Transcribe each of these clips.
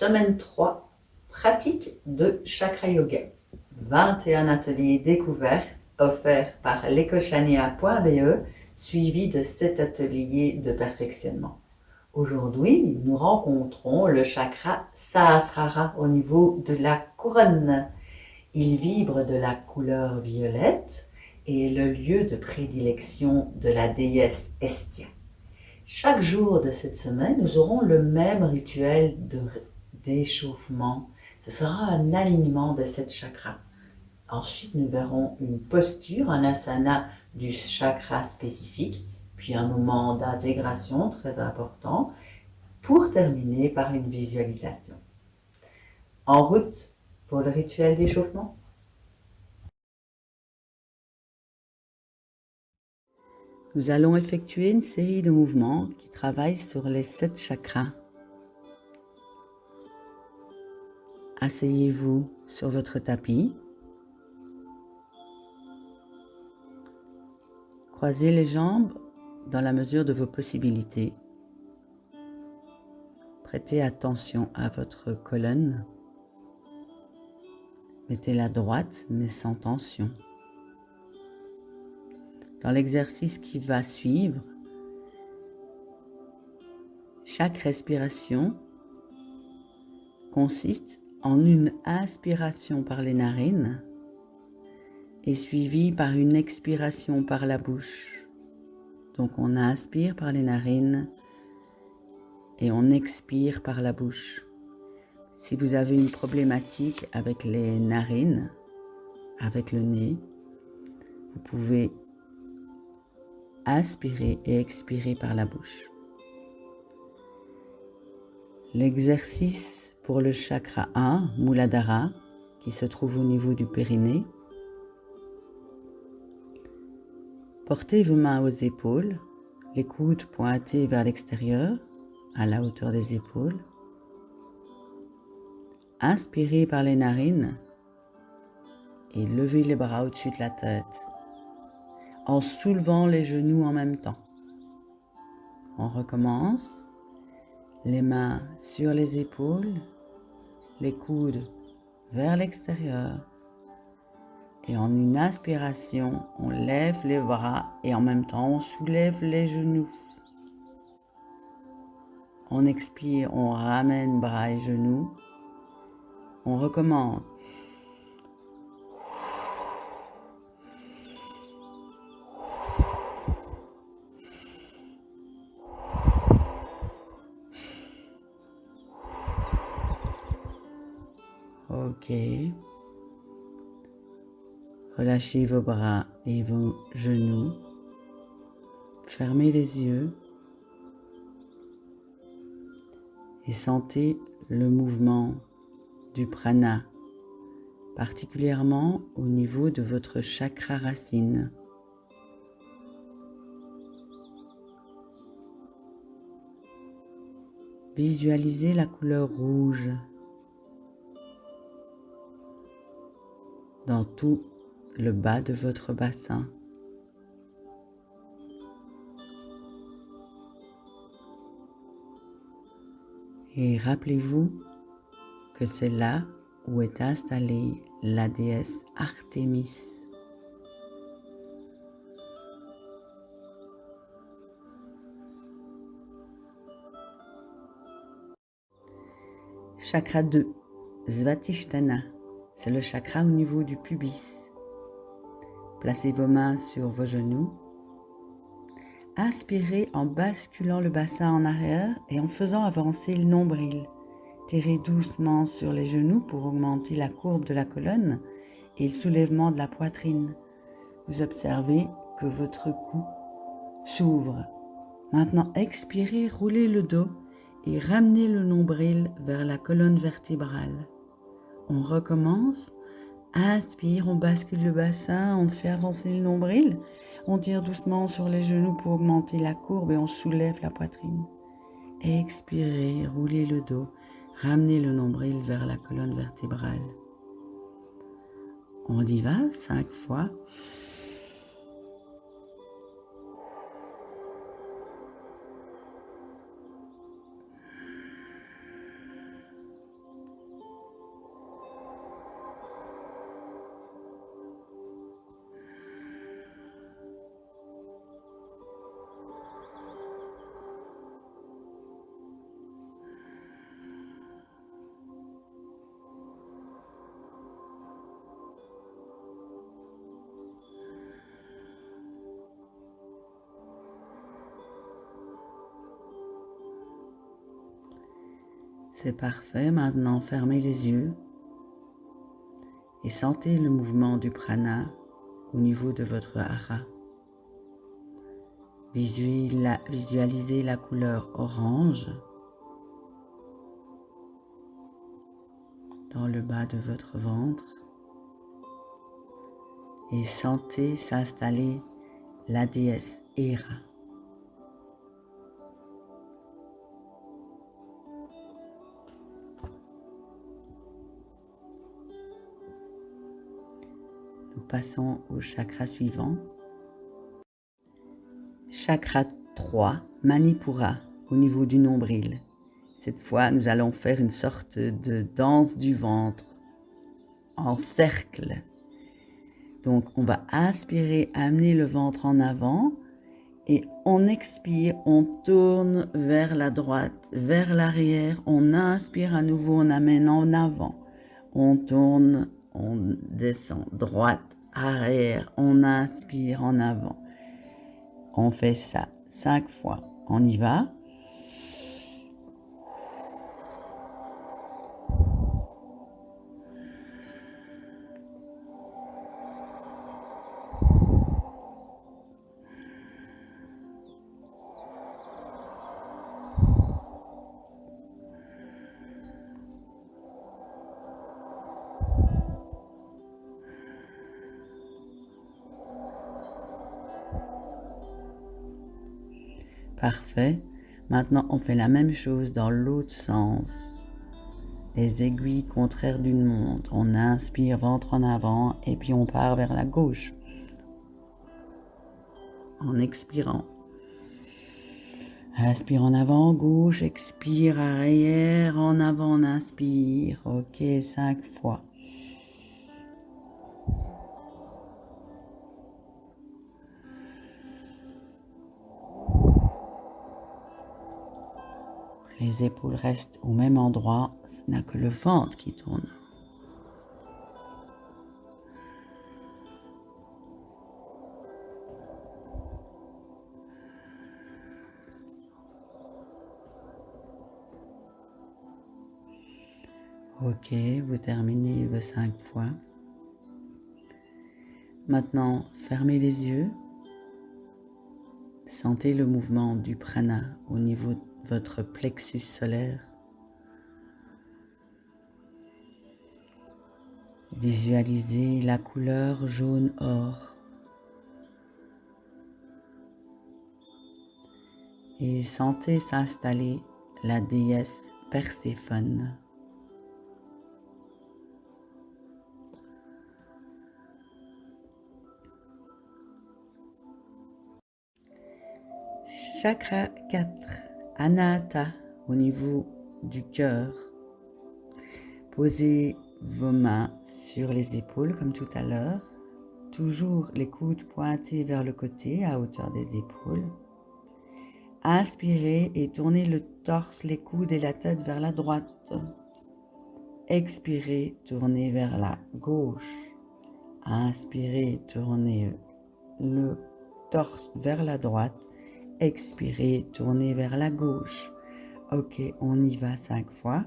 Semaine 3, pratique de Chakra Yoga. 21 ateliers découvertes offerts par l'écochania.be, suivis de 7 ateliers de perfectionnement. Aujourd'hui, nous rencontrons le chakra Sahasrara au niveau de la couronne. Il vibre de la couleur violette et est le lieu de prédilection de la déesse Hestia. Chaque jour de cette semaine, nous aurons le même rituel d'échauffement. Ce sera un alignement de cette chakra. Ensuite, nous verrons une posture, un asana du chakra spécifique, puis un moment d'intégration très important, pour terminer par une visualisation. En route pour le rituel d'échauffement. Nous allons effectuer une série de mouvements qui travaillent sur les 7 chakras. Asseyez-vous sur votre tapis. Croisez les jambes dans la mesure de vos possibilités. Prêtez attention à votre colonne. Mettez-la droite mais sans tension. Dans l'exercice qui va suivre, chaque respiration consiste en une inspiration par les narines et suivie par une expiration par la bouche. Donc on inspire par les narines et on expire par la bouche. Si vous avez une problématique avec les narines, avec le nez, vous pouvez inspirer et expirer par la bouche. L'exercice pour le chakra 1, Muladhara, qui se trouve au niveau du périnée. Portez vos mains aux épaules, les coudes pointés vers l'extérieur, à la hauteur des épaules. Inspirez par les narines et levez les bras au-dessus de la tête, en soulevant les genoux en même temps. On recommence. Les mains sur les épaules, les coudes vers l'extérieur. Et en une inspiration, on lève les bras et en même temps, on soulève les genoux. On expire, on ramène bras et genoux. On recommence. Ok. Relâchez vos bras et vos genoux. Fermez les yeux. Et sentez le mouvement du prana, particulièrement au niveau de votre chakra racine. Visualisez la couleur rouge dans tout le bas de votre bassin. Et rappelez-vous que c'est là où est installée la déesse Artémis. Chakra 2, Svatisthana, c'est le chakra au niveau du pubis. Placez vos mains sur vos genoux. Inspirez en basculant le bassin en arrière et en faisant avancer le nombril. Tirez doucement sur les genoux pour augmenter la courbe de la colonne et le soulèvement de la poitrine. Vous observez que votre cou s'ouvre. Maintenant, expirez, roulez le dos et ramenez le nombril vers la colonne vertébrale. On recommence. Inspire, on bascule le bassin, on fait avancer le nombril. On tire doucement sur les genoux pour augmenter la courbe et on soulève la poitrine. Expirez, roulez le dos, ramenez le nombril vers la colonne vertébrale. On y va 5 fois. C'est parfait. Maintenant, fermez les yeux et sentez le mouvement du prana au niveau de votre hara. Visualisez la couleur orange dans le bas de votre ventre et sentez s'installer la déesse Héra. Nous passons au chakra suivant. Chakra 3, Manipura, au niveau du nombril. Cette fois, nous allons faire une sorte de danse du ventre en cercle. Donc, on va inspirer, amener le ventre en avant et on expire, on tourne vers la droite, vers l'arrière. On inspire à nouveau, on amène en avant. On tourne, on descend, droite, arrière, on inspire en avant. On fait ça 5 fois. On y va. Parfait. Maintenant, on fait la même chose dans l'autre sens. Les aiguilles contraires d'une montre. On inspire, ventre en avant, et puis on part vers la gauche. En expirant. Inspire en avant, gauche, expire, arrière, en avant, on inspire. Ok, 5 fois. Les épaules restent au même endroit, ce n'a que le ventre qui tourne. Ok, vous terminez vos 5 fois. Maintenant, fermez les yeux. Sentez le mouvement du prana au niveau de votre plexus solaire. Visualisez la couleur jaune or. Et sentez s'installer la déesse Perséphone. Chakra 4, Anahata, au niveau du cœur. Posez vos mains sur les épaules comme tout à l'heure. Toujours les coudes pointés vers le côté à hauteur des épaules. Inspirez et tournez le torse, les coudes et la tête vers la droite. Expirez, tournez vers la gauche. Inspirez, tournez le torse vers la droite. Expirez, tournez vers la gauche. Ok, on y va 5 fois.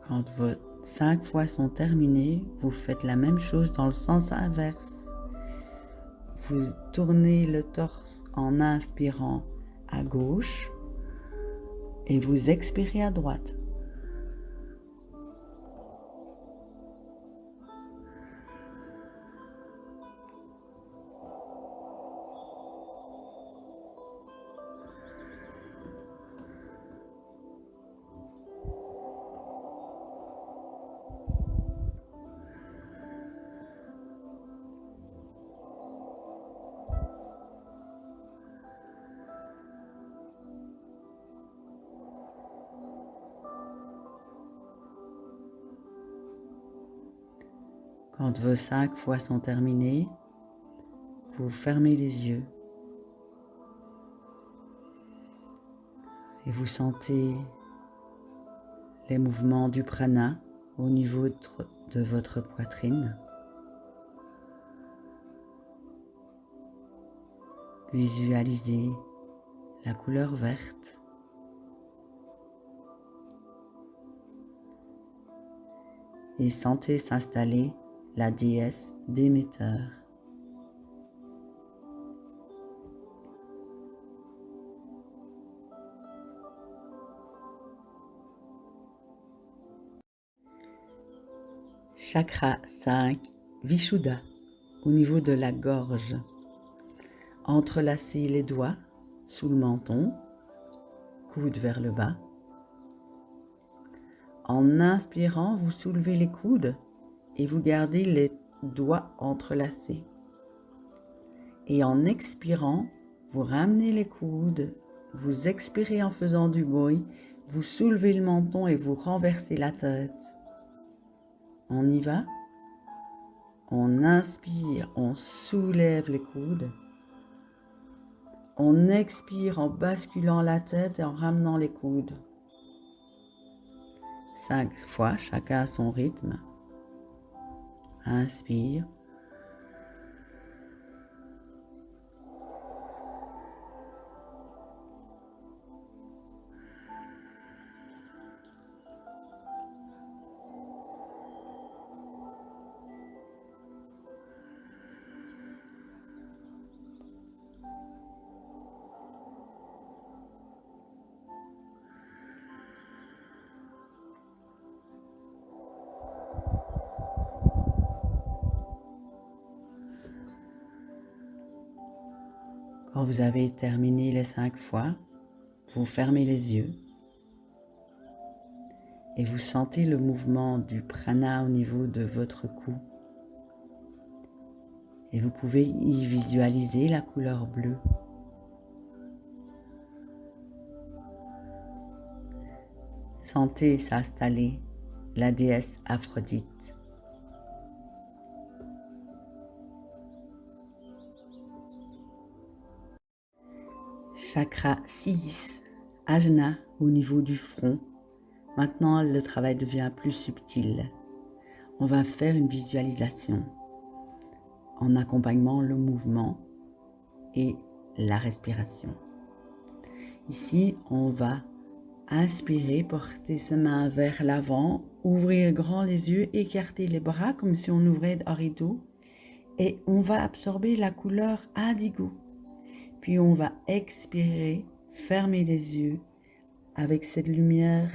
Quand vos 5 fois sont terminées, vous faites la même chose dans le sens inverse. Vous tournez le torse en inspirant à gauche et vous expirez à droite. Quand vos 5 fois sont terminés, vous fermez les yeux et vous sentez les mouvements du prana au niveau de votre poitrine. Visualisez la couleur verte et sentez s'installer la déesse Déméter. Chakra 5, Vishuddha, au niveau de la gorge. Entrelacez les doigts sous le menton, coude vers le bas. En inspirant, vous soulevez les coudes et vous gardez les doigts entrelacés. Et en expirant, vous ramenez les coudes, vous expirez en faisant du bruit, vous soulevez le menton et vous renversez la tête. On y va. On inspire, on soulève les coudes. On expire en basculant la tête et en ramenant les coudes. 5 fois, chacun à son rythme. Inspire. Quand vous avez terminé les 5 fois, vous fermez les yeux et vous sentez le mouvement du prana au niveau de votre cou. Et vous pouvez y visualiser la couleur bleue. Sentez s'installer la déesse Aphrodite. Chakra 6, Ajna, au niveau du front. Maintenant, le travail devient plus subtil. On va faire une visualisation en accompagnant le mouvement et la respiration. Ici, on va inspirer, porter ses mains vers l'avant, ouvrir grand les yeux, écarter les bras comme si on ouvrait un rideau et on va absorber la couleur indigo. Puis on va expirer, fermer les yeux avec cette lumière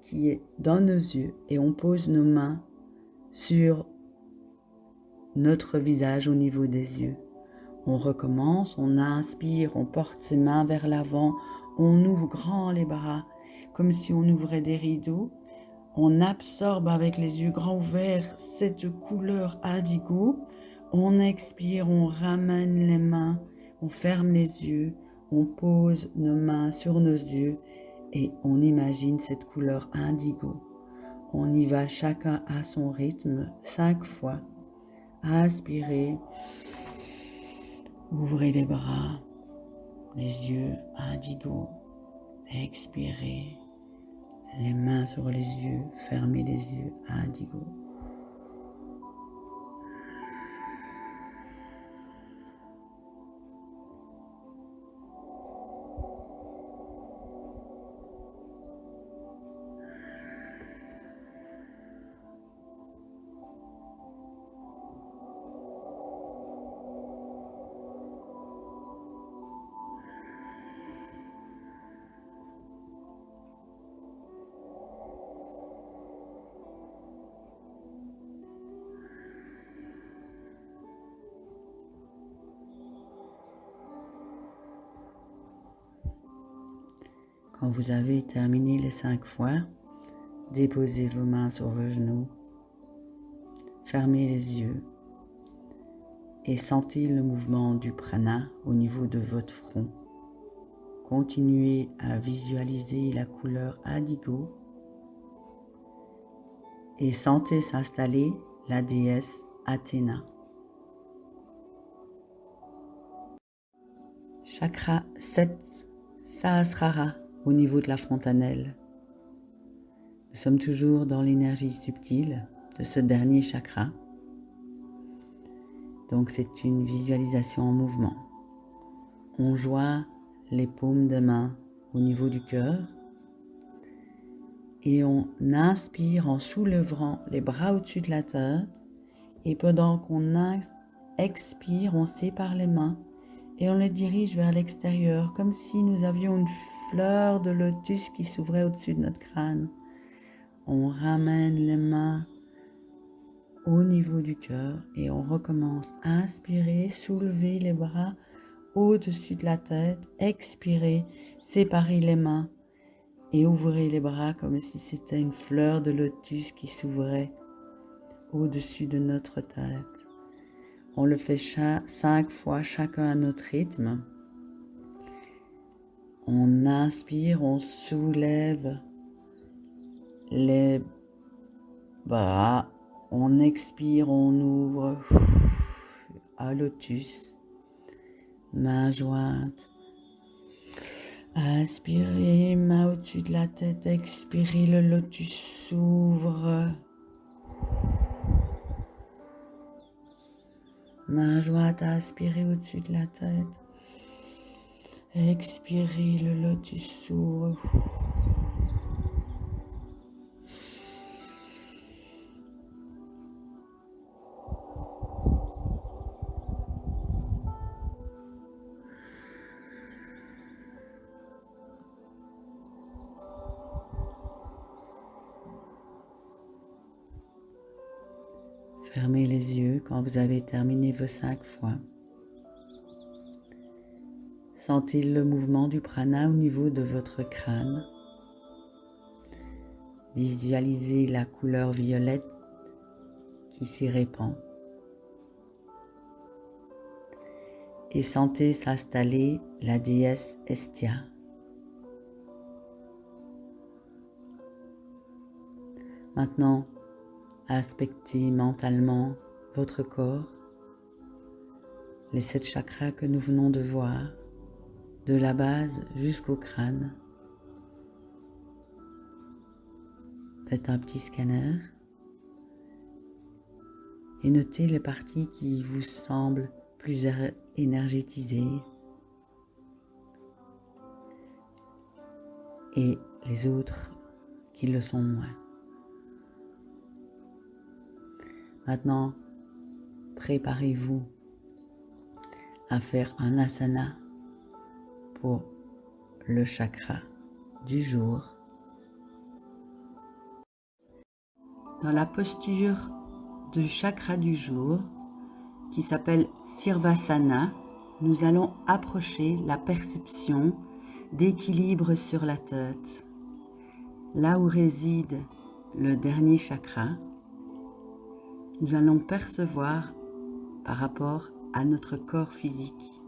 qui est dans nos yeux et on pose nos mains sur notre visage au niveau des yeux. On recommence, on inspire, on porte ses mains vers l'avant, on ouvre grand les bras comme si on ouvrait des rideaux. On absorbe avec les yeux grands ouverts cette couleur indigo. On expire, on ramène les mains, on ferme les yeux, on pose nos mains sur nos yeux et on imagine cette couleur indigo. On y va chacun à son rythme, 5 fois. Inspirez, ouvrez les bras, les yeux indigo. Expirez, les mains sur les yeux, fermez les yeux indigo. Quand vous avez terminé les 5 fois, déposez vos mains sur vos genoux, fermez les yeux et sentez le mouvement du prana au niveau de votre front. Continuez à visualiser la couleur indigo et sentez s'installer la déesse Athéna. Chakra 7, Sahasrara, au niveau de la fontanelle. Nous sommes toujours dans l'énergie subtile de ce dernier chakra. Donc c'est une visualisation en mouvement. On joint les paumes des mains au niveau du cœur et on inspire en soulevant les bras au-dessus de la tête, et pendant qu'on expire, on sépare les mains et on les dirige vers l'extérieur comme si nous avions une fleur de lotus qui s'ouvrait au-dessus de notre crâne. On ramène les mains au niveau du cœur et on recommence. Inspirez, soulevez les bras au-dessus de la tête, expirez, séparez les mains et ouvrez les bras comme si c'était une fleur de lotus qui s'ouvrait au-dessus de notre tête. On le fait 5 fois, chacun à notre rythme. On inspire, on soulève les bras. On expire, on ouvre à lotus. Main jointe. Inspirez, main au-dessus de la tête. Expirez, le lotus s'ouvre. Main jointe, aspirez au-dessus de la tête. Expirez, le lotus s'ouvre. Fermez les yeux quand vous avez terminé vos 5 fois. Sentez le mouvement du prana au niveau de votre crâne. Visualisez la couleur violette qui s'y répand. Et sentez s'installer la déesse Hestia. Maintenant, inspectez mentalement votre corps, les 7 chakras que nous venons de voir, de la base jusqu'au crâne. Faites un petit scanner et notez les parties qui vous semblent plus énergétisées et les autres qui le sont moins. Maintenant, préparez-vous à faire un asana pour le chakra du jour. Dans la posture du chakra du jour, qui s'appelle Sirvasana, nous allons approcher la perception d'équilibre sur la tête, là où réside le dernier chakra. Nous allons percevoir par rapport à notre corps physique.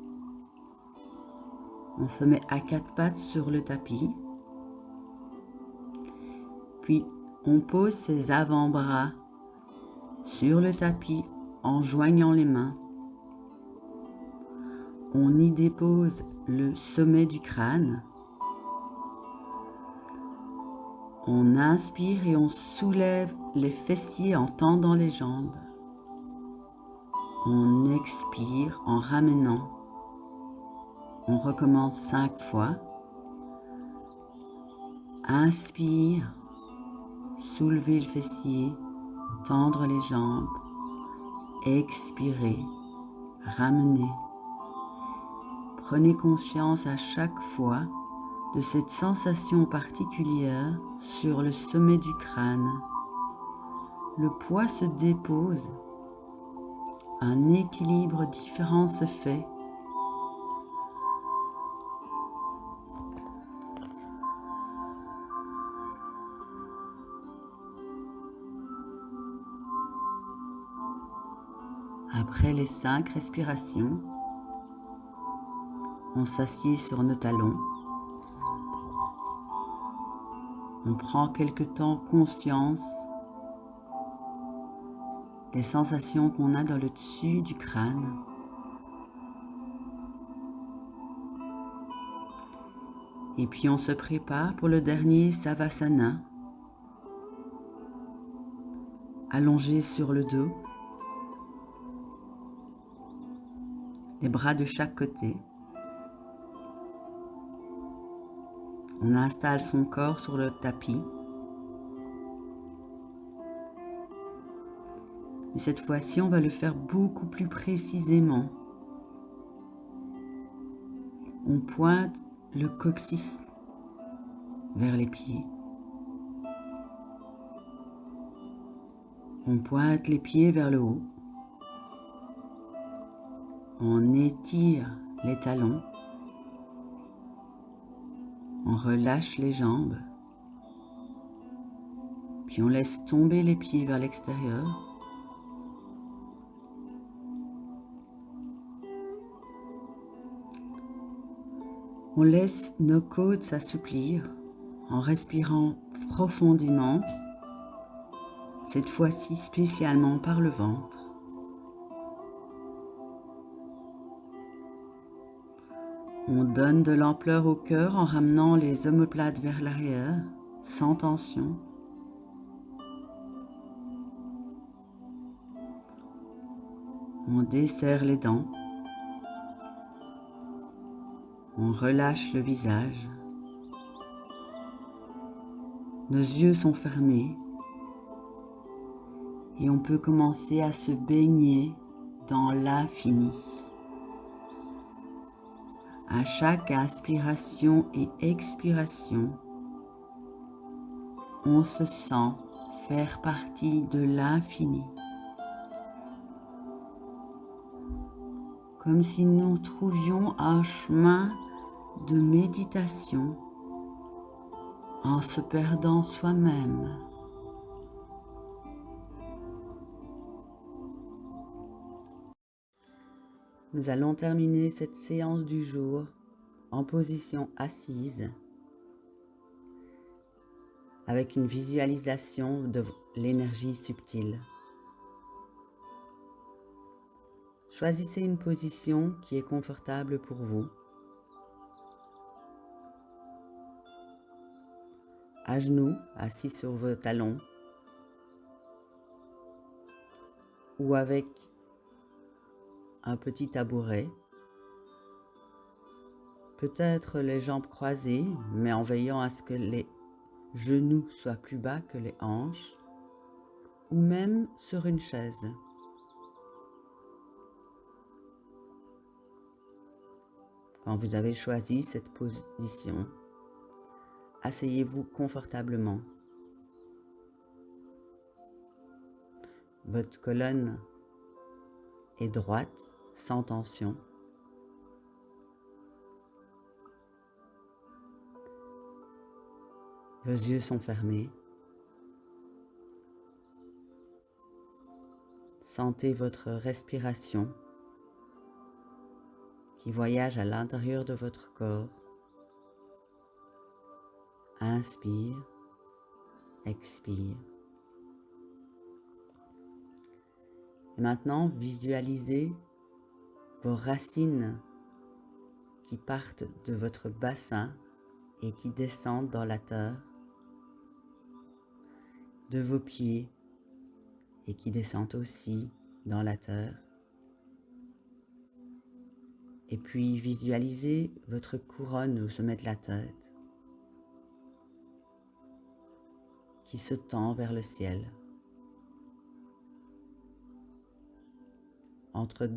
On se met à 4 pattes sur le tapis, puis on pose ses avant-bras sur le tapis en joignant les mains. On y dépose le sommet du crâne. On inspire et on soulève les fessiers en tendant les jambes. On expire en ramenant. On recommence 5 fois. Inspire, soulevez le fessier, tendre les jambes. Expirez, ramenez. Prenez conscience à chaque fois de cette sensation particulière sur le sommet du crâne. Le poids se dépose, un équilibre différent se fait. Après les 5 respirations, on s'assied sur nos talons. On prend quelque temps conscience les sensations qu'on a dans le dessus du crâne. Et puis on se prépare pour le dernier Savasana, allongé sur le dos, les bras de chaque côté. On installe son corps sur le tapis. Et cette fois-ci, on va le faire beaucoup plus précisément. On pointe le coccyx vers les pieds. On pointe les pieds vers le haut. On étire les talons. On relâche les jambes. Puis on laisse tomber les pieds vers l'extérieur. On laisse nos côtes s'assouplir en respirant profondément, cette fois-ci spécialement par le ventre. On donne de l'ampleur au cœur en ramenant les omoplates vers l'arrière, sans tension. On desserre les dents. On relâche le visage. Nos yeux sont fermés et on peut commencer à se baigner dans l'infini. À chaque inspiration et expiration, on se sent faire partie de l'infini. Comme si nous trouvions un chemin de méditation en se perdant soi-même. Nous allons terminer cette séance du jour en position assise avec une visualisation de l'énergie subtile. Choisissez une position qui est confortable pour vous. À genoux, assis sur vos talons, ou avec un petit tabouret. Peut-être les jambes croisées, mais en veillant à ce que les genoux soient plus bas que les hanches, ou même sur une chaise. Quand vous avez choisi cette position, asseyez-vous confortablement. Votre colonne est droite, sans tension. Vos yeux sont fermés. Sentez votre respiration qui voyage à l'intérieur de votre corps. Inspire, expire. Et maintenant, visualisez vos racines qui partent de votre bassin et qui descendent dans la terre, de vos pieds et qui descendent aussi dans la terre. Et puis visualisez votre couronne au sommet de la tête qui se tend vers le ciel. Entre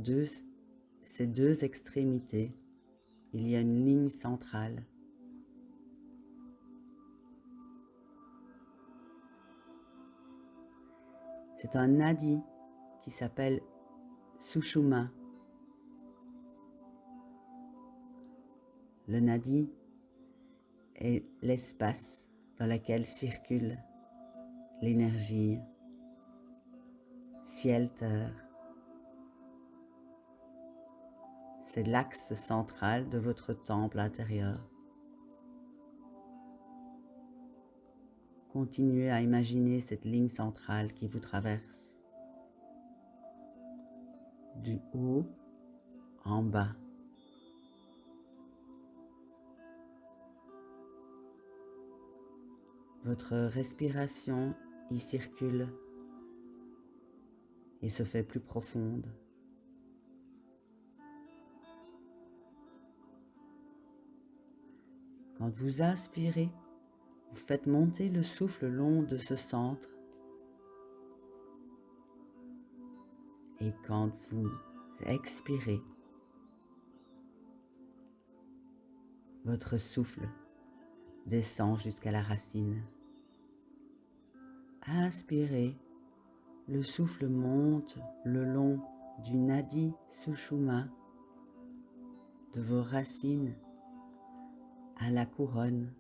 ces deux extrémités, il y a une ligne centrale. C'est un nadi qui s'appelle Sushumna. Le nadi est l'espace dans lequel circule l'énergie ciel-terre. C'est l'axe central de votre temple intérieur. Continuez à imaginer cette ligne centrale qui vous traverse. du haut en bas. Votre respiration y circule et se fait plus profonde. Quand vous aspirez, vous faites monter le souffle le long de ce centre. Et quand vous expirez, votre souffle descend jusqu'à la racine. Inspirez, le souffle monte le long du Nadi Sushumna, de vos racines à la couronne.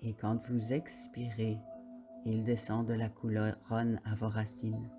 Et quand vous expirez, il descend de la couronne à vos racines.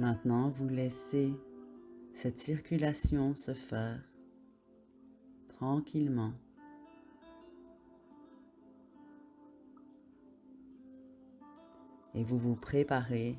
Maintenant, vous laissez cette circulation se faire tranquillement. Et vous vous préparez